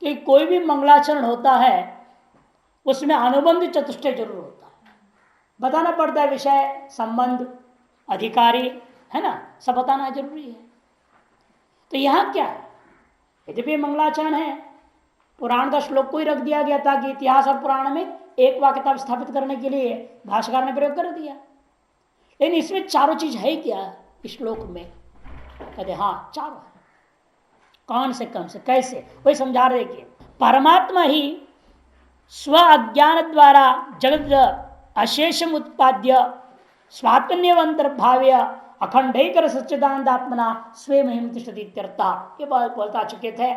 कि कोई भी मंगलाचरण होता है उसमें अनुबंध चतुष्टय जरूर होता है, बताना पड़ता है, विषय संबंध अधिकारी है ना, सब बताना जरूरी है। तो यहां क्या है, यद्यपि मंगलाचरण है, पुराण का श्लोक को ही रख दिया गया था कि इतिहास और पुराण में एक वाक्यता स्थापित करने के लिए भाष्यकार ने प्रयोग कर दिया, लेकिन इसमें चारों चीज है क्या इस श्लोक में, कहते हाँ चारों है। कौन से कम से कैसे, वही समझा रहे कि परमात्मा ही स्व अज्ञान द्वारा जगत अशेषम उत्पाद्य स्वात्मन्यवंतर्भाव्य अखंडैकर सच्चिदानंदात्मना स्वे महिम तिष्ठति इत्यर्था, ये बात बोलता चुके थे।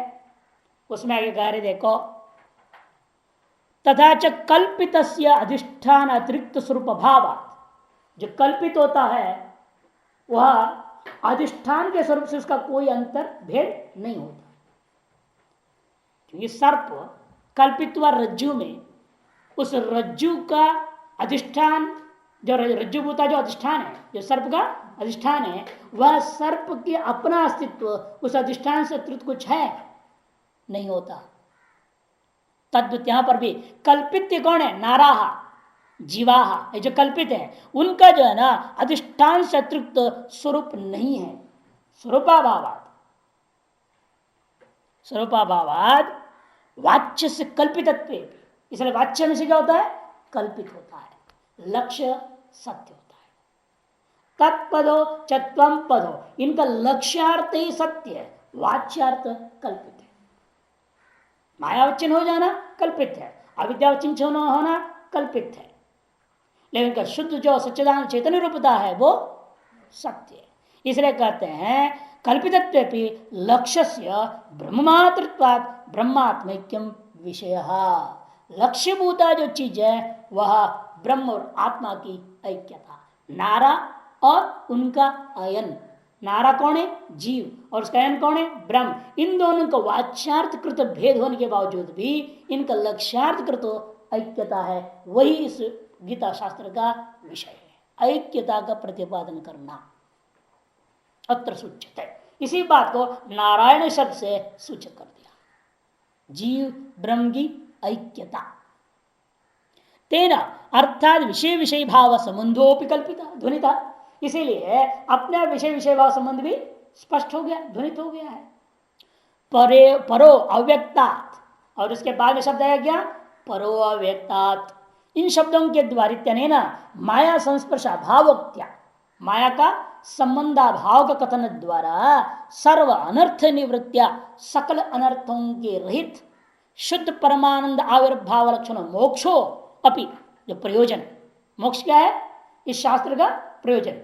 उसमें आगे कह रहे देखो, तथा च कल्पित अधिष्ठान अतिरिक्त स्वरूप भाव, जो कल्पित होता है वह अधिष्ठान के स्वरूप से उसका कोई अंतर भेद नहीं होता। क्योंकि सर्प कल्पित हुआ रज्जु में, उस रज्जु का अधिष्ठान जो रज्जुभूता जो अधिष्ठान है, जो सर्प का अधिष्ठान है, वह सर्प के अपना अस्तित्व उस अधिष्ठान से अतिरिक्त कुछ है नहीं होता। तद्वत यहां पर भी कल्पित कौन है, नाराहा जीवाहा, ये जो कल्पित है उनका जो है ना अधिष्ठान से अतिरिक्त स्वरूप नहीं है। स्वरूपाभावाद, स्वरूपाभावाद वाच्य से कल्पितत्व, इसलिए वाच्य में से क्या होता है, कल्पित होता है, लक्ष्य सत्य होता है। तत्पदो चत्वम पदो, इनका लक्ष्यार्थ ही सत्य है, वाच्यार्थ कल्पित है। मायावचन हो जाना कल्पित है, अविद्यावचन होना कल्पित है, लेकिन का शुद्ध जो सच्चिदानंद चैतन्य रूपता है वो सत्य है। इसलिए कहते हैं कल्पितत्वेपि लक्ष्यस्य ब्रह्ममात्रत्वात् ब्रह्मात्मैक्यम विषय, लक्ष्यभूता जो चीज है वह ब्रह्म और आत्मा की ऐक्यता, नारा और उनका अयन, नारा कौन है, जीव, और उसका अयन कौन है, ब्रह्म, इन दोनों का वाच्यार्थ कृत भेद होने के बावजूद भी इनका लक्ष्यार्थ कृत ऐक्यता है, वही इस गीता शास्त्र का विषय है, ऐक्यता का प्रतिपादन करना। अत्र सूचित है, इसी बात को नारायण शब्द से सूचित कर दिया, जीव ब्रह्म की ऐक्यता। तेना अर्थात विषय विषय भाव संबंधोपि कल्पिता ध्वनिता, इसीलिए अपने विषय विषय भाव संबंध भी स्पष्ट हो गया, ध्वनित हो गया है। परो अव्यक्तात्, और उसके बाद में शब्द आया क्या, परो अव्यक्तात्, इन शब्दों के द्वारा माया संस्पर्श अभावोक्त्या, माया का संबंधाभाव का कथन द्वारा सर्व अनर्थ निवृत्तिया, सकल अनर्थों के रहित शुद्ध परमानंद आविर्भाव लक्षण मोक्षो अपि, जो प्रयोजन, मोक्ष क्या है इस शास्त्र का प्रयोजन,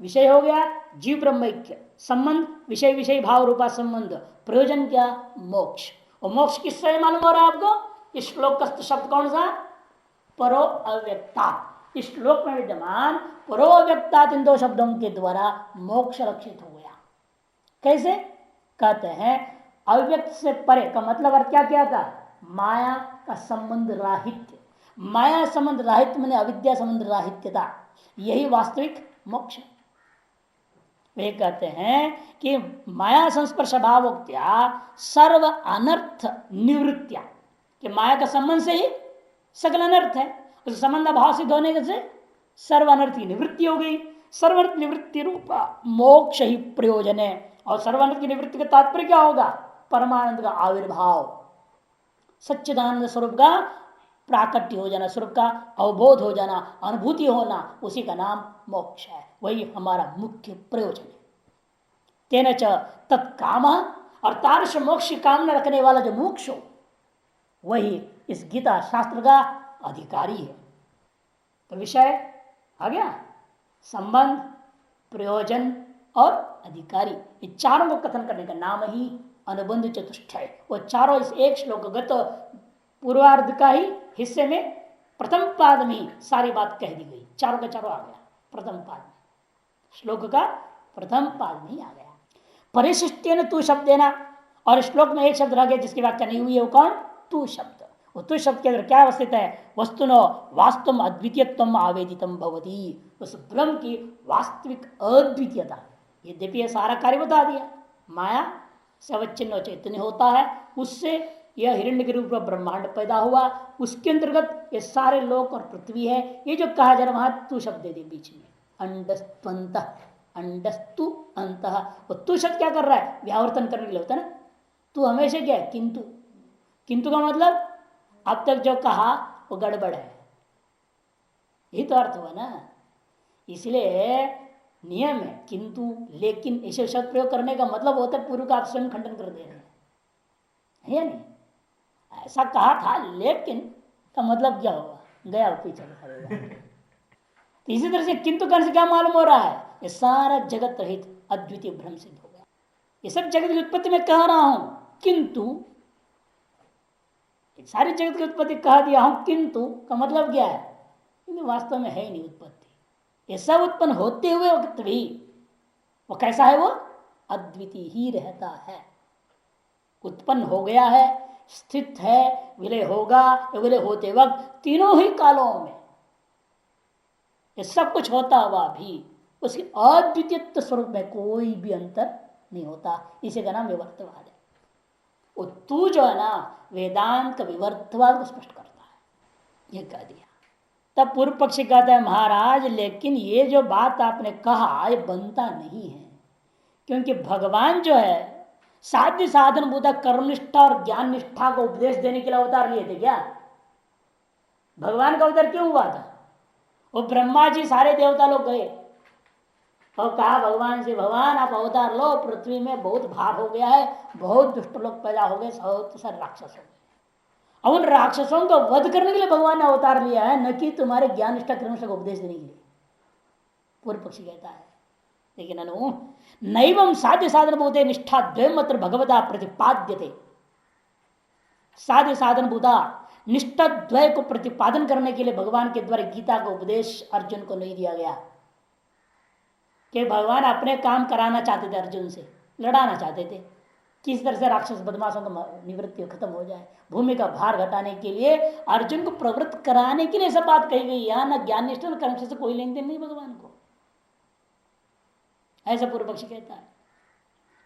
विषय हो गया जीव ब्रह्मैक्य, संबंध विषय विषय भाव रूपा संबंध, प्रयोजन क्या, मोक्ष। और मोक्ष किससे मालूम हो रहा है आपको, इस श्लोक का शब्द कौन सा, परो अव्यक्ता, इस श्लोक में विद्यमान परो अव्यक्ता, इन दो शब्दों के द्वारा मोक्ष लक्षित हो गया। कैसे, कहते हैं अव्यक्त से परे का मतलब अर्थ क्या किया था, माया का संबंध राहित्य, माया संबंध राहित्य मैंने अविद्या संबंध राहित्यता, यही वास्तविक मोक्ष। वे कहते हैं कि माया संस्पर्श भावोक्त्या सर्व अनर्थ निवृत्तिया, कि माया का संबंध से ही सकल अनर्थ है, उस संबंध भाव सिद्ध होने से सर्व अनर्थ की निवृत्ति हो गई। सर्वानर्थ निवृत्ति रूपा मोक्ष ही प्रयोजन है, और सर्वानर्थ की निवृत्ति का तात्पर्य क्या होगा, परमानंद का आविर्भाव, सच्चिदानंद स्वरूप का प्राकट्य हो जाना, स्वरूप का अवबोध हो जाना, अनुभूति होना, उसी का नाम मोक्ष है, वही हमारा मुख्य प्रयोजन है। तेन च तत्काम, और तारस मोक्ष की कामना रखने वाला जो मोक्ष हो वही इस गीता शास्त्र का अधिकारी है। तो विषय आ गया, संबंध, प्रयोजन और अधिकारी, ये चारों को कथन करने का नाम ही अनुबंध चतुष्टय। वो चारों इस एक श्लोकगत पूर्वार्ध का ही हिस्से में प्रथम पाद में सारी बात कह दी गई, चारों का चारों आ गया प्रथम पाद में, श्लोक का प्रथम पाद में ही आ गया। परिशिष्टेन तू शब्देना, और श्लोक में एक शब्द रह गया जिसकी व्याख्या नहीं हुई है, वो कौन, तू शब्द। वो तू शब्द के अंदर क्या अवस्थित है, वस्तुनो वास्तव अद्वितीयत्वम आवेदितम भवती, उस ब्रह्म की वास्तविक अद्वितीयता। यद्यपि यह सारा कार्य बता दिया, माया से अवच्छिन्न चैतन्य होता है, उससे यह हिरण्य के रूप में ब्रह्मांड पैदा हुआ, उसके अंतर्गत ये सारे लोक और पृथ्वी है। ये जो कहा जा रहा वहां तू शब्द दे दे बीच में, अंडस्तुअंत, अंडस्तु अंत। वो तू शब्द क्या कर रहा है, व्यावर्तन करने के लिए होता है ना। तू हमेशा क्या है, किंतु। किंतु का मतलब अब तक जो कहा वो गड़बड़ है, यही तो अर्थ हुआ ना। इसलिए नियम है किंतु लेकिन ऐसे शब्द प्रयोग करने का मतलब होता है पूर्व का आप स्वयं खंडन कर दे रहे हैं, है नहीं। ऐसा कहा था लेकिन का मतलब क्या हुआ, गया पीछे करेगा। इसी तरह से किंतु करने से क्या मालूम हो रहा है, ये सारा जगत रहित अद्वितीय भ्रम सिद्ध हो गया। ये सब जगत की उत्पत्ति में कह रहा हूं किंतु, सारी जगत की उत्पत्ति कह दिया हूं किंतु का मतलब क्या है, किंतु वास्तव में है ही नहीं उत्पत्ति। ये सब उत्पन्न होते हुए वक्त भी वो कैसा है, वो अद्वितीय ही रहता है। उत्पन्न हो गया है, स्थित है, विलय होगा, विलय होते वक्त, तीनों ही कालों में ये सब कुछ होता हुआ भी उसके अद्वितीय स्वरूप में कोई भी अंतर नहीं होता। इसी का नाम विवर्तवाद है। वो तू जो है ना वेदांत का विवर्तवाद को स्पष्ट करता है, ये कह दिया। तब पूर्व पक्षी कहता है महाराज लेकिन ये जो बात आपने कहा ये बनता नहीं है, क्योंकि भगवान जो है साध्य साधन बुद्ध कर्मनिष्ठा और ज्ञान निष्ठा को उपदेश देने के लिए अवतार लिए थे क्या। भगवान का अवतार क्यों हुआ था, वो ब्रह्मा जी सारे देवता लोग गए और कहा भगवान से, भगवान आप अवतार लो, पृथ्वी में बहुत भार हो गया है, बहुत दुष्ट लोग पैदा हो गए, बहुत सारे राक्षस हो गए। अब उन राक्षसों को वध करने के लिए भगवान ने अवतार लिया है, न कि तुम्हारे ज्ञान निष्ठा कर्मनिष्ठा को उपदेश देने के लिए। पूर्व पक्षी कहता है लेकिन अनु नैवं साध्य साधन बोधे निष्ठा द्वयम् अत्र भगवता प्रतिपाद्यते। साध्य साधन बुधा निष्ठा द्वय को प्रतिपादन करने के लिए भगवान के द्वारा गीता का उपदेश अर्जुन को नहीं दिया गया कि भगवान अपने काम कराना चाहते थे, अर्जुन से लड़ाना चाहते थे, किस तरह से राक्षस बदमाशों का निवृत्ति खत्म हो जाए, भूमि का भार घटाने के लिए अर्जुन को प्रवृत्त कराने के लिए सब बात कही गई। यहां न ज्ञान निष्ठा न कर्म से कोई लेन देन नहीं भगवान को, ऐसा पूर्व पक्षी कहता है।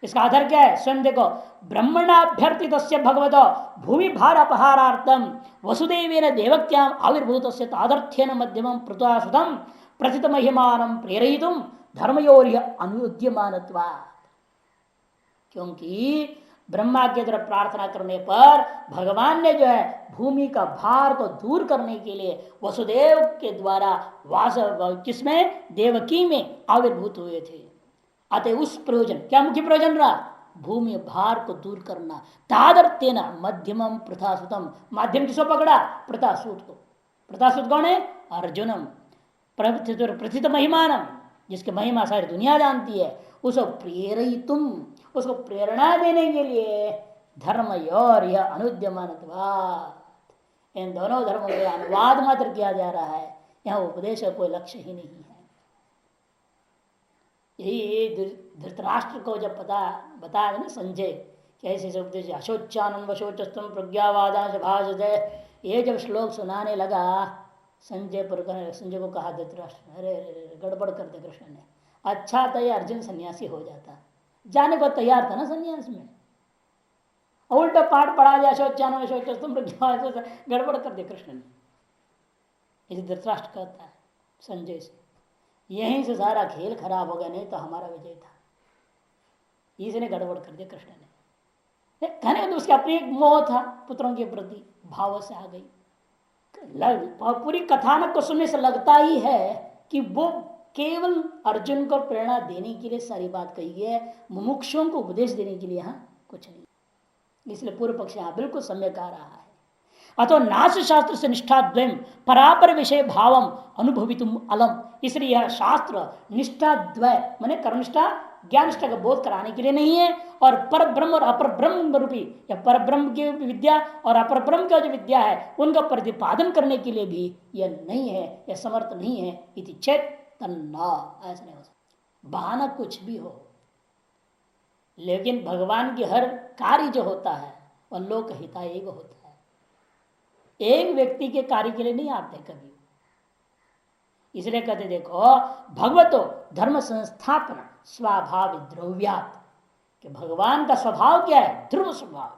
इसका आधार क्या है, स्वयं देखो, ब्रह्मणाभ्यर्थित भगवत भूमि भार अपहारार्थम वसुदेवेन देवक्याम आविर्भूत तादर्थ्यन मध्यमं पृथ्वासुतम प्रथित महिमानं प्रेरयितुम धर्मयोर्य अनुद्यमानत्वात्। क्योंकि ब्रह्मा के द्वारा प्रार्थना करने पर भगवान ने जो है भूमि का भार को दूर करने के लिए वसुदेव के द्वारा वास किसमें, देवकी में आविर्भूत हुए थे। अतः उस प्रयोजन, क्या मुख्य प्रयोजन रहा, भूमि भार को दूर करना। तादर्थ्येन मध्यमम प्रथासुतम, माध्यम किसको पकड़ा, प्रथासुत को। प्रथासुत कौन है, अर्जुनम। प्रथित महिमानम, जिसकी महिमा सारी दुनिया जानती है, उसको प्रेरयितुम, उसको प्रेरणा देने के लिए धर्म और यह अनुद्यमानत्वात्, इन दोनों धर्मों के अनुवाद मात्र किया जा रहा है, यहाँ उपदेश का कोई लक्ष्य ही नहीं है। यही धृतराष्ट्र को जब बताया ना संजय, कैसे उपदेश अशोचानंद वशोचस्तम प्रज्ञावादांश भाषजय, ये जब श्लोक सुनाने लगा संजय को कहा धृतराष्ट्र, अरे गड़बड़ कर दे कृष्ण ने, अच्छा था ये अर्जुन सन्यासी हो जाता, जाने को तैयार था ना सन्यास में, उल्टा पाठ पढ़ा दिया अशोचानंद वशोचस्तम प्रज्ञावादांश, गड़बड़ कर दे कृष्ण ने। इसे धृतराष्ट्र कहता है संजय से, यहीं से सारा खेल खराब हो गया, नहीं तो हमारा विजय था, इसने गड़बड़ कर दिया कृष्ण ने। कहने तो उसकी अपनी एक मोह था पुत्रों के प्रति, भाव से आ गई। पूरी कथानक को सुनने से लगता ही है कि वो केवल अर्जुन को प्रेरणा देने के लिए सारी बात कही गई है, मुमुक्षुओं को उपदेश देने के लिए यहाँ कुछ नहीं। इसलिए पूर्व पक्ष यहाँ बिल्कुल सम्यक आ रहा है। अतो नाश शास्त्र से निष्ठाद्वयम परापर विषय भावम अनुभवितुम अलम, इसलिए यह शास्त्र निष्ठा द्वय माने कर्मनिष्ठा ज्ञान निष्ठा का बोध कराने के लिए नहीं है, और पर ब्रह्म और अपर ब्रह्म रूपी या पर ब्रह्म की विद्या और अपर ब्रह्म का जो विद्या है उनका प्रतिपादन करने के लिए भी यह नहीं है, यह समर्थ नहीं है। इति चेत तन्ना, ऐसा नहीं हो सकता। बहाना कुछ भी हो, लेकिन भगवान की हर कार्य जो होता है वह लोक हिताय होता है, एक व्यक्ति के कार्य के लिए नहीं आते कभी। इसलिए कहते देखो भगवतो धर्म संस्थापना स्वभाव द्रव्यात्, कि भगवान का स्वभाव क्या है, ध्रुव स्वभाव,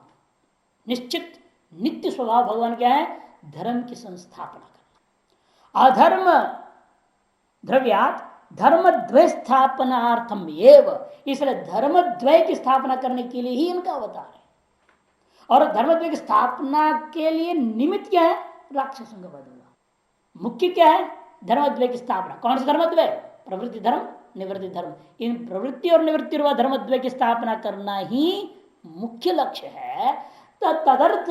निश्चित नित्य स्वभाव भगवान क्या है? धर्म की संस्थापना करना। अधर्म द्रव्यात धर्म द्वय स्थापनार्थम एव, इसलिए धर्म द्वय की स्थापना करने के लिए ही इनका अवतार है। और धर्म द्वय की स्थापना के लिए निमित्त क्या है? राक्षसों का वध होना। मुख्य क्या है? धर्मद्वय की स्थापना। कौन सा धर्मद्वय? प्रवृत्ति धर्म, निवृत्ति धर्म। इन प्रवृत्ति और निवृत्ति व धर्मद्वय की स्थापना करना ही मुख्य लक्ष्य है। तो तदर्थ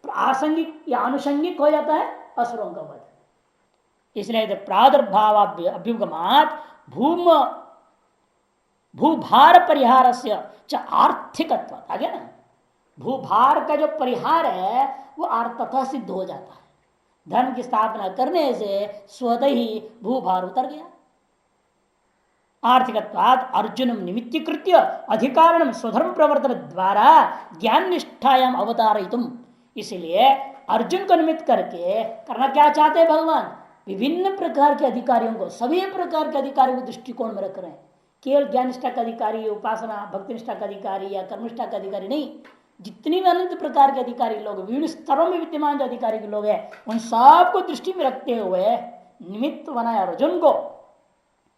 प्रासंगिक या आनुषंगिक हो जाता है असुरों का वध। इसलिए प्रादुर्भाव अभ्युगमात भूभार परिहार से आर्थिकत्व आ गया ना। भूभार का जो परिहार है वो अर्थतः सिद्ध हो जाता है। धर्म की स्थापना करने से स्वतः ही भूभार उतर गया। आर्थिकत्वात् अर्जुन निमित्तीकृत्य अधिकारणम स्वधर्म प्रवर्तन द्वारा ज्ञान निष्ठायाम अवतारयितुम, इसलिए अर्जुन को निमित्त करके करना क्या चाहते हैं भगवान? विभिन्न प्रकार के अधिकारियों को, सभी प्रकार के अधिकारियों को दृष्टिकोण में रख रहे हैं। केवल ज्ञान निष्ठा का अधिकारी, उपासना भक्ति निष्ठा का अधिकारी या कर्मनिष्ठा का अधिकारी नहीं, जितनी भी अनंत प्रकार के अधिकारी लोग, विभिन्न स्तरों में विद्यमान जो अधिकारी के लोग हैं, उन सबको दृष्टि में रखते हुए निमित्त बनाया अर्जुन को।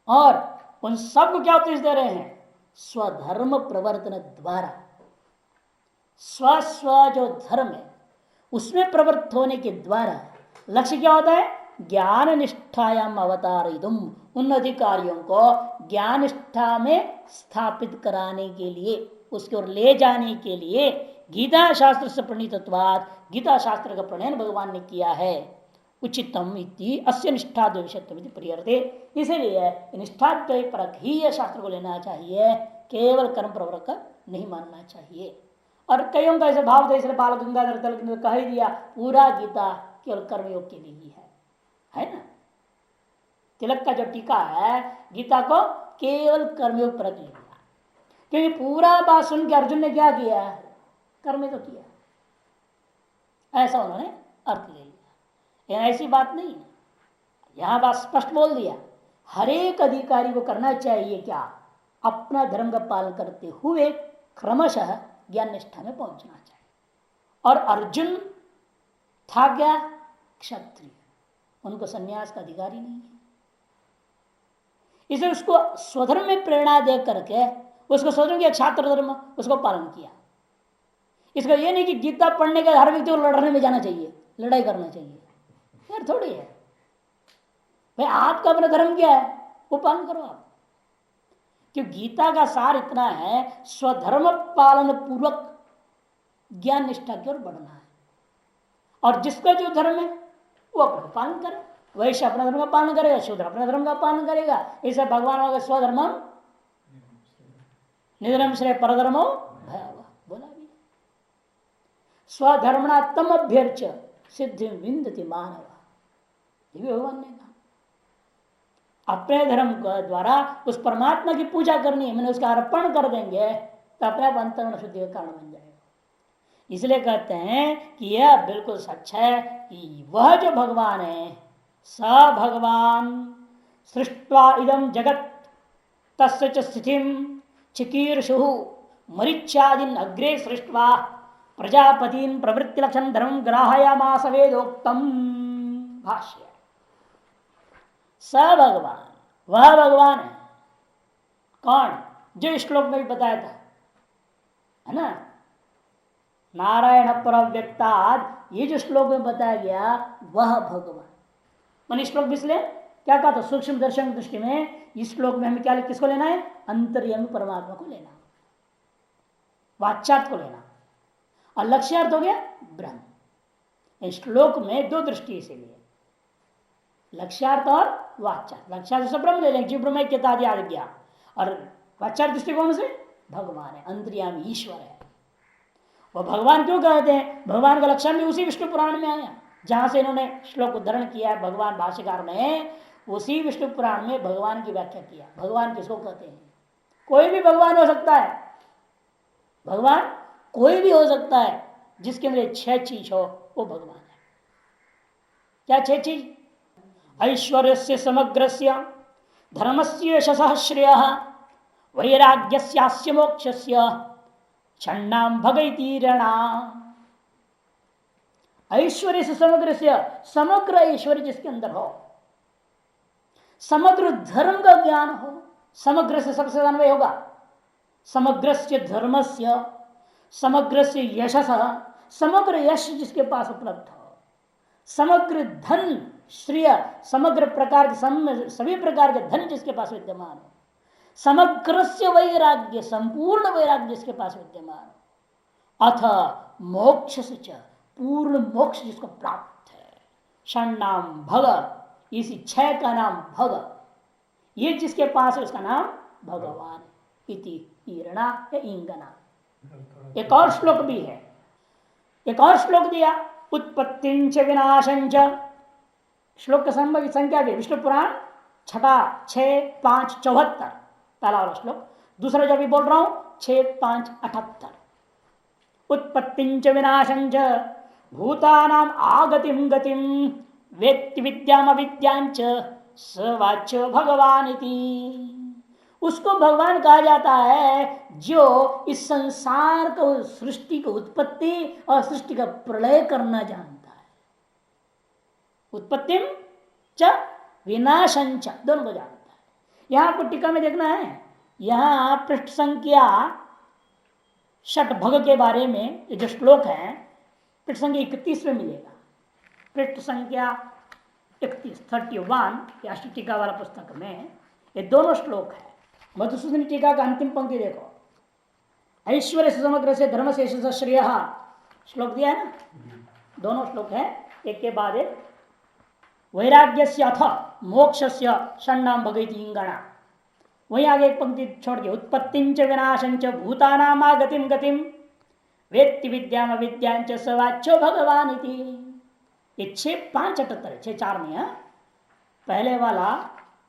और उन सबको क्या उपदेश दे रहे हैं? स्वधर्म प्रवर्तन द्वारा, स्व जो धर्म है उसमें प्रवृत्त होने के द्वारा लक्ष्य क्या होता है? ज्ञान निष्ठायाम अवतारितुम, उन अधिकारियों को ज्ञान निष्ठा में स्थापित कराने के लिए, उसकी ओर ले जाने के लिए गीता शास्त्र से प्रणीतत्वाद, गीता शास्त्र का प्रणयन भगवान ने किया है। उचितम इति अस्य निष्ठाद्वय विषयत्वम इति प्रियर्ते, इसीलिए निष्ठाद्वय परक ही यह शास्त्र को लेना चाहिए, केवल कर्म प्रवृत्त नहीं मानना चाहिए। और कईयों का ऐसे भाव थे, इसलिए बाल गंगाधर तिलक ने कह ही दिया पूरा गीता केवल कर्मयोग के लिए ही है ना। तिलक का जो टीका है गीता को केवल कर्मयोग पर लिया, क्योंकि पूरा बात सुन के अर्जुन ने क्या किया? कर्म तो किया, ऐसा उन्होंने अर्थ ले लिया। ऐसी बात नहीं है, यहां बात स्पष्ट बोल दिया, हर एक अधिकारी को करना चाहिए क्या? अपना धर्म का पालन करते हुए क्रमशः ज्ञान निष्ठा में पहुंचना चाहिए। और अर्जुन था क्या? क्षत्रिय, उनको संन्यास का अधिकार ही नहीं है। इसलिए उसको स्वधर्म में प्रेरणा दे करके उसको स्वधर्म किया, छात्र धर्म उसको पालन किया। इसका यह नहीं कि गीता पढ़ने के हर व्यक्ति को लड़ने में जाना चाहिए, लड़ाई करना चाहिए, यार थोड़ी है भाई। आपका अपना धर्म क्या है वो पालन करो आप। क्योंकि गीता का सार इतना है, स्वधर्म पालन पूर्वक ज्ञान निष्ठा की ओर बढ़ना है। और जिसका जो धर्म है वो अपना पालन करे, वैश्य अपना धर्म का पालन करेगा, शूद्र अपना धर्म का पालन करेगा। इसे भगवान होगा स्वधर्म निधर्म श्रेय परधर्मो भयावह बोला भी। स्वधर्मणा तम अभ्यर्च सिद्धि विंदति मानव, ये भी भगवान ने कहा। अपने धर्म द्वारा उस परमात्मा की पूजा करनी है, मैंने उसका अर्पण कर देंगे तो अपने आप अंतर्मन शुद्धि का कारण बन जाएगा। इसलिए कहते हैं कि यह बिल्कुल सच है कि वह जो भगवान है स भगवान सृष्ट्वा इदम जगत तस्य च स्थितिम चिकीर्षु मरीच्यादीन अग्रे सृष्ट्वा प्रजापतिन प्रवृत्ति लक्षण धर्म ग्राहयामास वेदोक्तम। भाष्य, स भगवान, वह भगवान है। कौन? जो श्लोक में भी बताया था है ना, नारायण परव्यक्ताद, ये जो श्लोक में बताया गया वह भगवान। मन श्लोक भी इसलिए क्या कहा था? सूक्ष्म दर्शन दृष्टि में इस श्लोक में हमें क्या, किसको लेना है? अंतर्यामी परमात्मा को लेना, वाच्यार्थ को लेना, और लक्ष्यार्थ हो गया ब्रह्म। इस श्लोक में दो दृष्टि से लिए, लक्ष्यार्थ और वाच्यार्थ। लक्ष्यार्थ से ब्रह्म ले लेंगे, जीव ब्रह्म ऐक्यता आ गया, और वाच्यार्थ दृष्टिकोण से भगवान है, अंतर्यामी ईश्वर है। वह भगवान क्यों कहते हैं? भगवान का लक्षण भी उसी विष्णु पुराण में आया, जहां से इन्होंने श्लोक उद्धरण किया है। भगवान भाष्यकार ने उसी विष्णु पुराण में भगवान की व्याख्या किया। भगवान किसको कहते हैं? कोई भी भगवान हो सकता है, भगवान कोई भी हो सकता है जिसके अंदर 6 चीज हो, वो भगवान है। क्या 6 चीज? ऐश्वर्य से समग्र धर्म से यशः श्रेय वैराग्य मोक्ष छन्नाम भगैतीरणा। ऐश्वर्य से समग्र ऐश्वर्य जिसके अंदर हो, समग्र धर्म का ज्ञान हो, समग्र से सबसे अन्वय होगा, समग्र से धर्म से, समग्र से यशस, समग्र यश जिसके पास उपलब्ध हो, समग्र धन श्रेय, समग्र प्रकार के सभी प्रकार के धन जिसके पास विद्यमान हो, समग्र से वैराग्य, संपूर्ण वैराग्य जिसके पास विद्यमान हो, अथ मोक्ष से पूर्ण मोक्ष जिसको प्राप्त है, षण्णाम भग, इसी छह का नाम भग, ये जिसके पास है उसका नाम भगवान इति ईरणा या इंगना। एक और श्लोक भी है, एक और श्लोक दिया, उत्पत्तिंच विनाशंच, श्लोक का संख्या भी विष्णु पुराण 6, 5, 74 पहला वाला श्लोक, दूसरा जो भी बोल रहा हूं 6, 5, 78। उत्पत्तिंच विनाशंच भूतानाम आगतिम गतिम वेत्ति विद्याम अविद्यांच स वाच्य भगवान इति, उसको भगवान कहा जाता है जो इस संसार को, सृष्टि को उत्पत्ति और सृष्टि का प्रलय करना जानता है। उत्पत्तिम च विनाशंच दोनों को जानता है। यहां आपको टीका में देखना है, यहां पृष्ठ संख्या षटभग के बारे में जो श्लोक है पृष्ठ संख्या 31 में मिलेगा। पृष्ठ संख्या 31 या टीका वाला पुस्तक में ये दोनों श्लोक है। मधुसूदन टीका का अंतिम पंक्ति देखो, ऐश्वर्य समग्र से धर्म से श्रेय, श्लोक दिया है ना, दोनों श्लोक है एक के बाद एक। वैराग्य से अथ मोक्ष से षण्णाम भगैति इंगणा, वहीं आगे एक पंक्ति छोड़ के उत्पत्तिंच विनाशंच भूतानामा गतिम गतिम वेत्ति विद्याम अविद्यांच स वाच्यो भगवान इति। ये 6, 5, 78 6, 4 में है पहले वाला,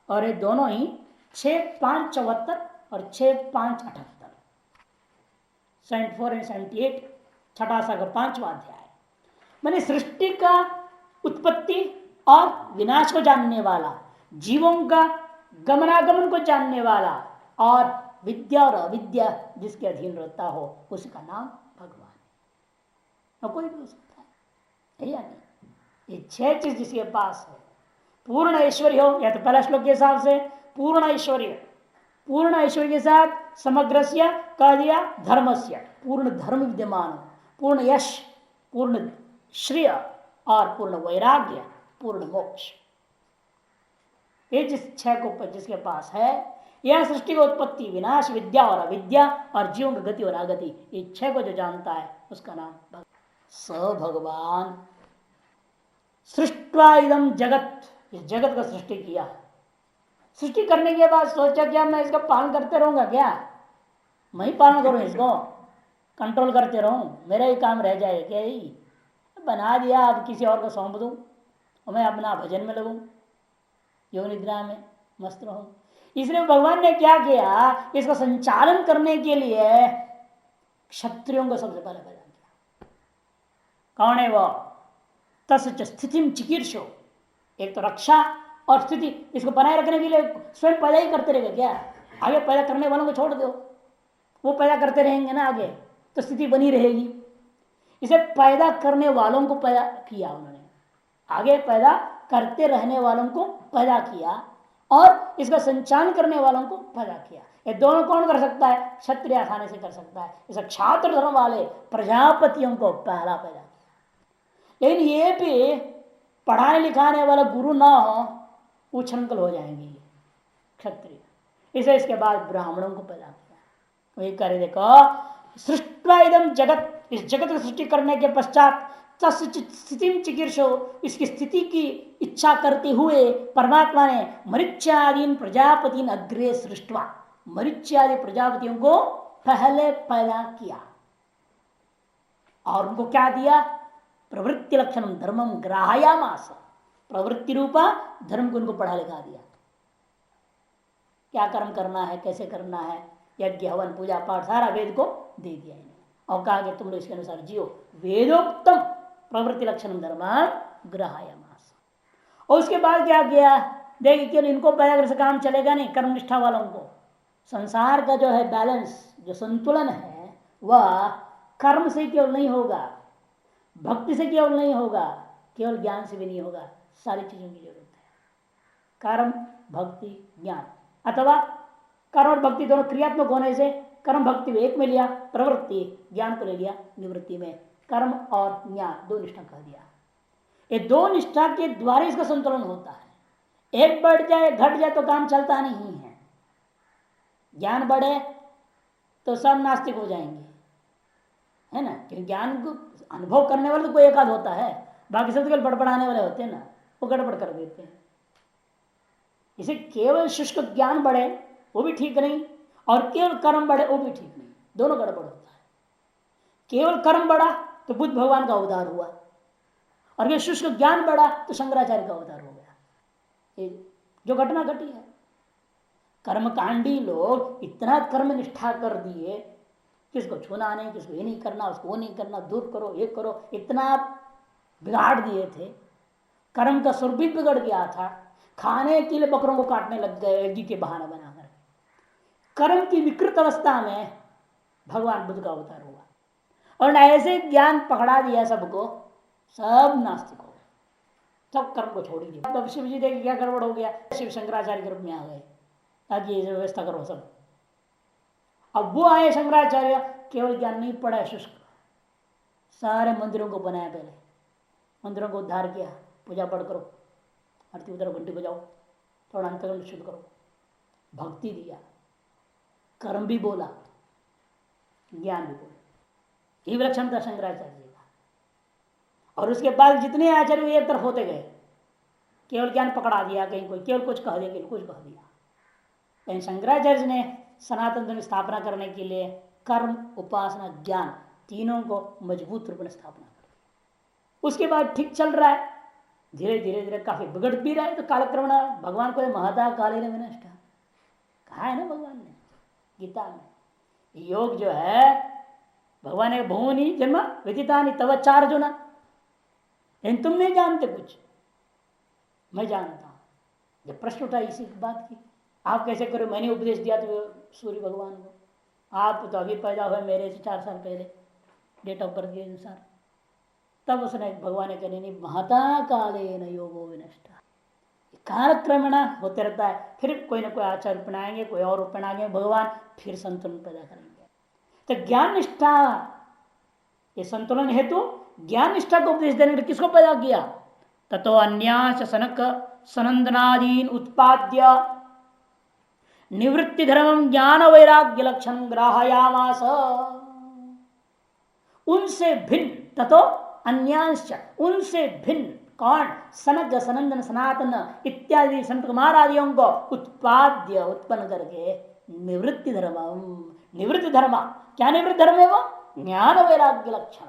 और ये दोनों ही 6, 5, 74 और 6, 5, 78, 74 और 78 छठा सा का 5वां अध्याय। मैंने सृष्टि का उत्पत्ति और विनाश को जानने वाला, जीवों का गमनागमन को जानने वाला, और विद्या और अविद्या जिसके अधीन रहता हो उसका नाम भगवान है। कोई भी हो सकता है या नहीं। ये 6 चीज जिसके पास है, पूर्ण ऐश्वर्य हो, या तो पहला श्लोक के हिसाब से पूर्ण ऐश्वर्य, पूर्ण ऐश्वर्य के साथ समग्रस्य कह दिया धर्मस्य, पूर्ण धर्म विद्यमान हो, पूर्ण यश, पूर्ण श्रेय और पूर्ण वैराग्य, पूर्ण मोक्ष, ये जिस 6 को जिसके पास है, यह सृष्टि की उत्पत्ति विनाश विद्या और अविद्या और जीवों की गति और आगति, ये 6 को जो जानता है उसका नाम स भगवान। सृष्टवा इदम जगत, इस जगत का सृष्टि किया, सृष्टि करने के बाद सोचा क्या मैं इसका पालन करते रहूंगा, क्या मैं ही पालन करूं, इसको कंट्रोल करते रहूं, मेरा ही काम रह जाए क्या, ही बना दिया अब किसी और को सौंप दूं और मैं अपना भजन में लगूं, योग निद्रा में मस्त रहूं। इसलिए भगवान ने क्या किया, इसका संचालन करने के लिए क्षत्रियों को सबसे पहले पैदा किया। कौन है वो? तस्य स्थितिम चिकीर्षो, एक तो रक्षा और स्थिति, इसको बनाए रखने के लिए स्वयं पैदा ही करते रहेगा क्या, आगे पैदा करने वालों को छोड़ दो, वो पैदा करते रहेंगे ना, आगे तो स्थिति बनी रहेगी। इसे पैदा करने वालों को पैदा किया उन्होंने, आगे पैदा करते रहने वालों को पैदा किया और इसका संचालन करने वालों को पैदा किया। ये दोनों कौन कर सकता है? क्षत्रिय आसानी से कर सकता है। इसे छात्र धर्म वाले प्रजापतियों को पहला पैदा किया। लेकिन ये भी पढ़ाने लिखाने वाला गुरु ना हो, उछंकल हो जाएंगे क्षत्रिय। इसे इसके बाद ब्राह्मणों को पैदा किया। वही करे देखो, सृष्टवा इदम जगत, इस जगत की सृष्टि करने के पश्चात स्थिति चिकीर्षो, इसकी स्थिति की इच्छा करते हुए परमात्मा ने मरीच्यादीन प्रजापति अग्रे सृष्टवा, मरीच्यादि प्रजापतियों को पहले पैदा किया और उनको क्या दिया? प्रवृत्ति लक्षणम धर्मम ग्राहयामास, प्रवृत्ति रूपा धर्म को उनको पढ़ा लिखा दिया। क्या कर्म करना है, कैसे करना है, यज्ञ हवन पूजा पाठ सारा वेद को दे दिया इन्हें और कहा कि तुम लोग इसके अनुसार जियो। वेदोक्तम प्रवृत्ति लक्षण धर्म ग्रहायमास। और उसके बाद क्या किया? देखिए केवल इनको पैदा करने से काम चलेगा नहीं, कर्मनिष्ठा वालों को संसार का जो है बैलेंस, जो संतुलन है, वह कर्म से केवल नहीं होगा, भक्ति से केवल नहीं होगा, केवल ज्ञान से भी नहीं होगा, सारी चीजों की जरूरत है। कर्म भक्ति ज्ञान, अथवा कर्म और भक्ति दोनों क्रियात्मक होने से कर्म भक्ति में एक में लिया, प्रवृत्ति ज्ञान को ले लिया निवृत्ति में, कर्म और ज्ञान दो निष्ठा कह दिया। ये दो निष्ठा के द्वारा इसका संतुलन होता है। एक बढ़ जाए घट जाए तो काम चलता नहीं है। ज्ञान बढ़े तो सब नास्तिक हो जाएंगे, है ना, क्योंकि ज्ञान को अनुभव करने वाले तो कोई एक आध होता है, बाकी सब तो बड़बड़ाने वाले होते हैं ना, वो गड़बड़ कर देते हैं। इसे केवल शुष्क ज्ञान बढ़े वो भी ठीक नहीं, और केवल कर्म बढ़े वो भी ठीक नहीं, दोनों गड़बड़ होता है। केवल कर्म बढ़ा तो बुद्ध भगवान का अवतार हुआ, और ये शुष्क ज्ञान बढ़ा तो शंकराचार्य का अवतार हो गया। ये जो घटना घटी है, कर्मकांडी लोग इतना कर्म निष्ठा कर दिए, किसको छूना नहीं, किसको ये नहीं करना, उसको वो नहीं करना, दूर करो ये करो, इतना बिगाड़ दिए थे। कर्म का स्वरूप भी बिगड़ गया था, खाने के लिए बकरों को काटने लग गए यज्ञ के बहाना बनाकर। कर्म की विकृत अवस्था में भगवान बुद्ध का अवतार हुआ, और ऐसे ज्ञान पकड़ा दिया सबको, सब नास्तिक हो गए, सब कर्म को छोड़ दिया। तब शिव जी देखे क्या गड़बड़ हो गया, शिव शंकराचार्य के रूप में आ गए ताकि ये व्यवस्था करो सब। अब वो आए शंकराचार्य, केवल ज्ञान नहीं पड़ा है शुष्क, सारे मंदिरों को बनाया, पहले मंदिरों को उद्धार किया, पूजा पाठ करो, आरती उतारो, घंटी बजाओ, थोड़ा अंतर्गण शुद्ध करो, भक्ति दिया, कर्म भी बोला, ज्ञान भी बोला। ये विलक्षण था शंकराचार्य जी का। और उसके बाद जितने आचार्य एक तरफ होते गए, केवल ज्ञान पकड़ा दिया, कहीं कोई केवल कुछ कह दिया, कहीं कुछ कह दिया। लेकिन शंकराचार्य ने सनातन धर्म स्थापना करने के लिए कर्म उपासना ज्ञान तीनों को मजबूत रूप में स्थापना कर। उसके बाद ठीक चल रहा है, धीरे धीरे धीरे काफी बिगड़ भी रहा है, तो कालक्रमण भगवान को महता काले ने विनष्ट कहा है ना भगवान ने गीता में। योग जो है भगवान ने भूनि जन्म विदितानि तव चार जुना, लेकिन तुम नहीं जानते कुछ, मैं जानता हूं। जब प्रश्न उठा इसी बात की, आप कैसे करो, मैंने उपदेश दिया तो सूर्य भगवान को, आप तो अभी पैदा हुए मेरे से 4 साल पहले डेट ऑफ बर्थ के अनुसार। तब उसने भगवान ने कहने नहीं, महता काले न योगो विनष्ट, कालक्रमण होते रहता है, फिर कोई ना कोई आचार्य अपनाएंगे, कोई और अपनाएंगे भगवान, फिर संतुलन पैदा करेंगे। तो ज्ञान निष्ठा, ये संतुलन हेतु ज्ञान निष्ठा को उपदेश देने के लिए किसको पैदा किया, ततो अन्यास सनक सनंदनादीन उत्पाद्य निवृत्ति धर्म ज्ञान वैराग्य लक्षण ग्राहयामास। उनसे भिन्न, ततो अन्यांश, उनसे भिन्न कौन, सनग सनंदन सनातन इत्यादि संत कुमार आदियों को उत्पाद्य उत्पन्न करके निवृत्ति धर्म, निवृत्ति धर्म क्या, निवृत्ति धर्म है वो ज्ञान वैराग्य लक्षण,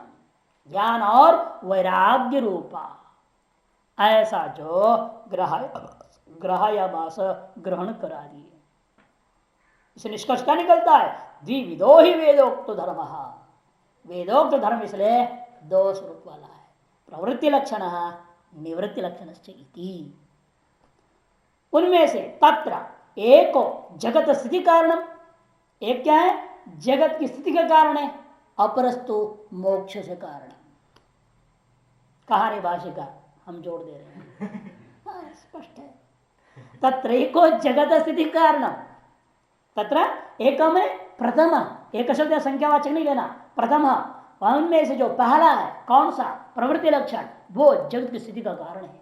ज्ञान और वैराग्य रूपा, ऐसा जो ग्रहायामास ग्रहण करा दिए। इसे निष्कर्ष क्या निकलता है, द्विविधो ही वेदोक्त धर्म, वेदोक्त धर्म इसलिए 2 स्वरूप वाला है, प्रवृत्ति लक्षण निवृत्ति लक्षण। उनमें से तत्र एको जगत स्थिति कारणम, एक क्या है, जगत की स्थिति का कारण है, अपरस्तु मोक्ष से कारण। कहा रे भाषिका, हम जोड़ दे रहे हैं स्पष्ट है। तत्र एको जगत स्थिति कारणम, तत्र एकम प्रथम, एक शब्द संख्यावाचक नहीं लेना, प्रथम उनमें से जो पहला है कौन सा, प्रवृत्ति लक्षण, वो जगत की स्थिति का कारण है,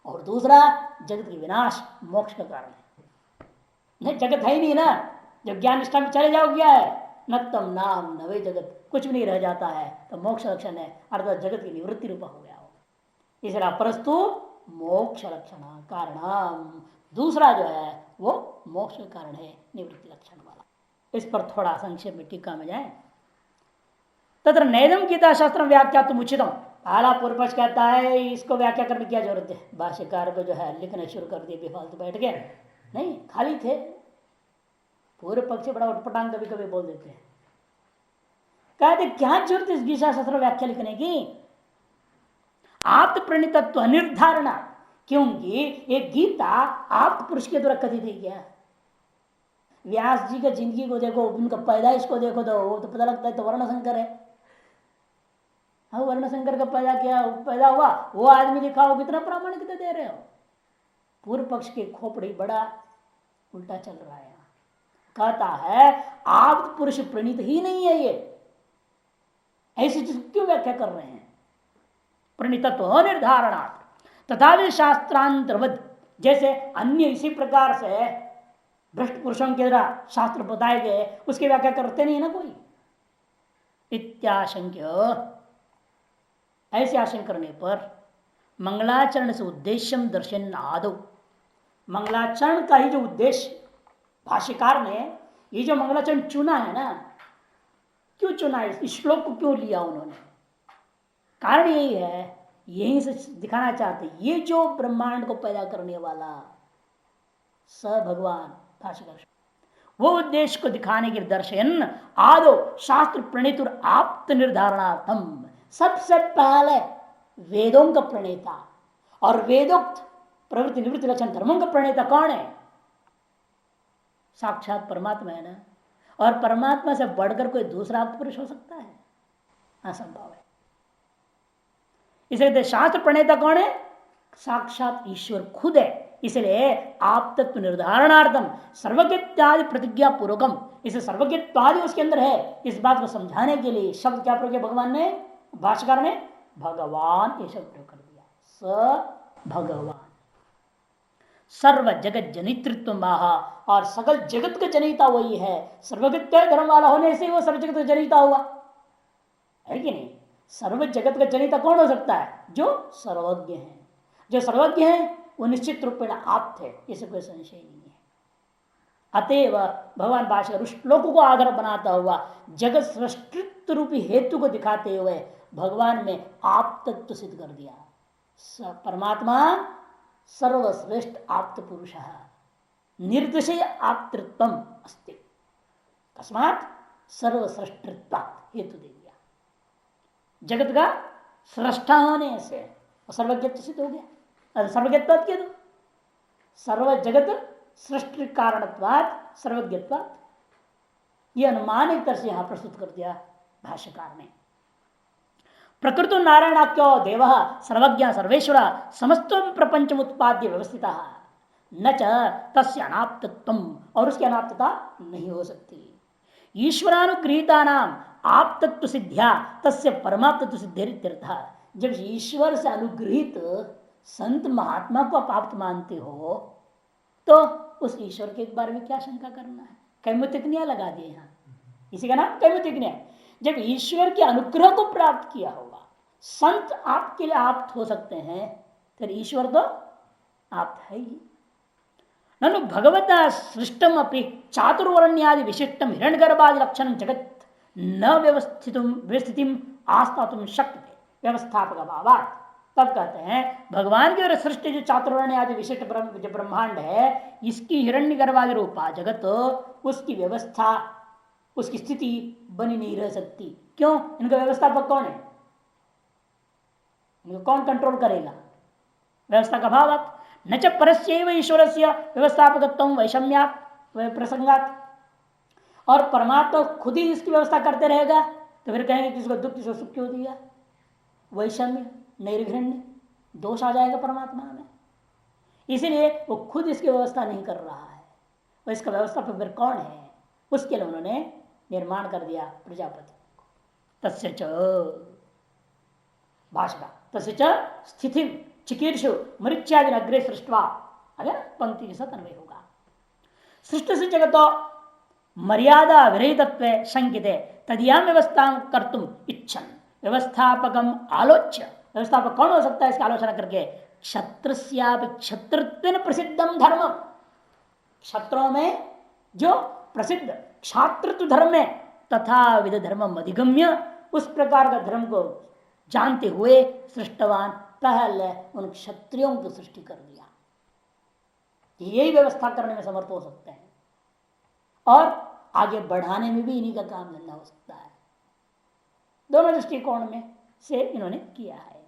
और दूसरा जगत की विनाश मोक्ष का कारण है। नहीं, जगत है ही नहीं ना, जब ज्ञान निष्ठा में चले जाओ क्या है, न तम नाम न वे जगत, कुछ भी नहीं रह जाता है, तो मोक्ष लक्षण है, अर्थात जगत की निवृत्ति रूपा हो गया हो। इसलिए अपरस्तु मोक्ष लक्षण कारण, दूसरा जो है वो मोक्ष का कारण है, निवृत्ति लक्षण वाला। इस पर थोड़ा संक्षेप में टीका में जाए। तत्र नैदम गीता शास्त्र व्याख्या तुम उचितम, पहला पूर्व पक्ष कहता है इसको व्याख्या करने की क्या जरूरत है, भाष्यकार को जो है लिखना शुरू कर दिए बेफालतू बैठ गए, नहीं खाली थे। पूर्व पक्ष बड़ा उटपटांग कभी कभी बोल देते हैं, कहते क्या जरूरत इस गीता शास्त्र व्याख्या लिखने की, आप तो प्रणितत्व निर्धारणा, क्योंकि ये गीता आप पुरुष के द्वारा कथित है क्या। व्यास जी का जिंदगी को देखो, उनका पैदाइश को देखो, तो वो तो पता लगता है तो वर्ण संकर हाँ वर्ण संकर का पैदा हुआ वो आदमी दिखाओ, कितना प्रामाणिकता दे रहे हो। पूर्व पक्ष के खोपड़ी बड़ा उल्टा चल रहा है। कहता है आप पुरुष प्रणीत ही नहीं है, ये ऐसी चीज क्यों व्याख्या कर रहे हैं। प्रणीतत्व निर्धारणार्थ तथा भी शास्त्रांतर्वत, जैसे अन्य इसी प्रकार से भ्रष्ट पुरुषों के द्वारा शास्त्र बताए गए उसकी व्याख्या करते नहीं ना कोई। इत्याशंक्य, ऐसे आशंका करने पर मंगलाचरण से उद्देश्य दर्शन आदो, मंगलाचरण का ही जो उद्देश्य भाष्यकार ने ये जो मंगलाचरण चुना है ना, क्यों चुना है, इस श्लोक को क्यों लिया उन्होंने, कारण यही है, यहीं से दिखाना चाहते ये जो ब्रह्मांड को पैदा करने वाला स भगवान भाष्यकार, वो उद्देश्य को दिखाने के दर्शन आदो शास्त्र प्रणीत और आप्त निर्धारणार्थम, सबसे पहले वेदों का प्रणेता और वेदोक्त प्रवृत्ति निवृत्ति लक्षण धर्मों का प्रणेता कौन है, साक्षात परमात्मा है ना। और परमात्मा से बढ़कर कोई दूसरा पुरुष हो सकता है, असंभव है। इसलिए शास्त्र प्रणेता कौन है, साक्षात ईश्वर खुद है। इसलिए आप तत्व निर्धारणार्थम सर्वज्ञत्यादि प्रतिज्ञा पूर्वकम, इसे सर्वज्ञत्वादि उसके अंदर है, इस बात को समझाने के लिए शब्द क्या प्रयोग किया भगवान ने, भाष्यकार ने भगवान ये शब्द प्रयोग कर दिया। स भगवान सर्व जगत जनितृत्व महा, और सकल जगत का जनिता वही है। सर्वज्ञत्व धर्म वाला होने से वो सर्व जगत का जनिता हुआ है कि नहीं। सर्व जगत का जनिता कौन हो सकता है, जो सर्वज्ञ है। जो सर्वज्ञ है वो निश्चित रूप में आप थे, इसे कोई संशय नहीं है। अतएव भगवान भाष्यकार श्लोकों को आधार बनाता हुआ जगत सृष्टित्व रूपी हेतु को दिखाते हुए भगवान में आप तत्व सिद्ध कर दिया। परमात्मा सर्वश्रेष्ठ आप्त पुरुष निर्दशय आप्तृत्व अस्ति, तस्मात् सर्वश्रेष्ठत्व हेतु दे दिया। जगत का सृष्टा होने से सर्वज्ञत्व सिद्ध हो गया। सर्वज्ञत्व के दो सर्व जगत सृष्टि कारणत्वात् सर्वज्ञत्वात्, यह अनुमान एक तरह से यहां प्रस्तुत कर दिया भाष्यकार ने। प्रकृतो नारायणाख्यो देव सर्वज्ञ सर्वेश्वर समस्त प्रपंच उत्पाद्य व्यवस्थित न च तस्य अनाप्तत्वम, और उसकी अनाप्तता नहीं हो सकती। ईश्वरानुगृहीता नाम आप्तत्व सिद्ध्या तस्य परमाप्तत्व सिद्धिर्थ, जब ईश्वर से अनुगृहित संत महात्मा को आप आप्त मानते हो तो उस ईश्वर के बारे में क्या शंका करना है। कैमुतिकन्या लगा दिए यहाँ, इसी का नाम कैमुतिकन्या। जब ईश्वर के अनुग्रह को प्राप्त किया होगा, संत आपके लिए आप्त हो सकते हैं, फिर ईश्वर तो आप्त है ही। ननु भगवता सृष्टम अपि चातुर्वर्ण्यादि विशिष्टम हिरण्यगर्भादि लक्षण जगत न व्यवस्थितिम आस्तातुम शक्यते व्यवस्थापक अभावात्। तब कहते हैं भगवान की सृष्टि जो चातुर्वर्ण आदि विशिष्ट जो ब्रह्मांड है, इसकी हिरण्यगर्भादि रूपा जगत, उसकी व्यवस्था, उसकी स्थिति बनी नहीं रह सकती। क्यों? इनका व्यवस्थापक कौन है, इनको कौन कंट्रोल करेगा, व्यवस्था का अभाव। न च परस्यैव ईश्वरस्य व्यवस्थापकत्वं वैषम्यात् प्रसंगात्, और परमात्मा खुद ही इसकी व्यवस्था करते रहेगा तो फिर कहेंगे किसको दुख किसको सुख क्यों दिया, वैषम्य नैर्घृण्य दोष आ जाएगा परमात्मा में। इसीलिए वो खुद इसकी व्यवस्था नहीं कर रहा है, वो इसका व्यवस्था फिर कौन है, उसके लिए उन्होंने निर्माण कर दिया प्रजापति को। तस्य च भाषा तस्य च स्थिति चिकीर्षु मृत्यादि अग्रे सृष्टवा, अगर पंक्ति के साथ अन्वय होगा। सृष्टि से जगतो मर्यादा विरहितत्व शंकिते तदियाम व्यवस्था कर्तुम इच्छन व्यवस्थापकम आलोच्य, व्यवस्थापक कौन हो सकता है इसकी आलोचना करके, क्षत्रस्यापि क्षत्रत्वेन प्रसिद्धम धर्म, क्षत्रों में जो प्रसिद्ध क्षात्रत्व धर्म है तथा विध धर्म अधिगम्य, उस प्रकार का धर्म को जानते हुए सृष्टवान पहले उन क्षत्रियों की सृष्टि कर दिया। यही व्यवस्था करने में समर्थ हो सकते हैं और आगे बढ़ाने में भी इन्हीं का काम धंधा हो सकता है। दोनों दृष्टिकोण में से इन्होंने किया है।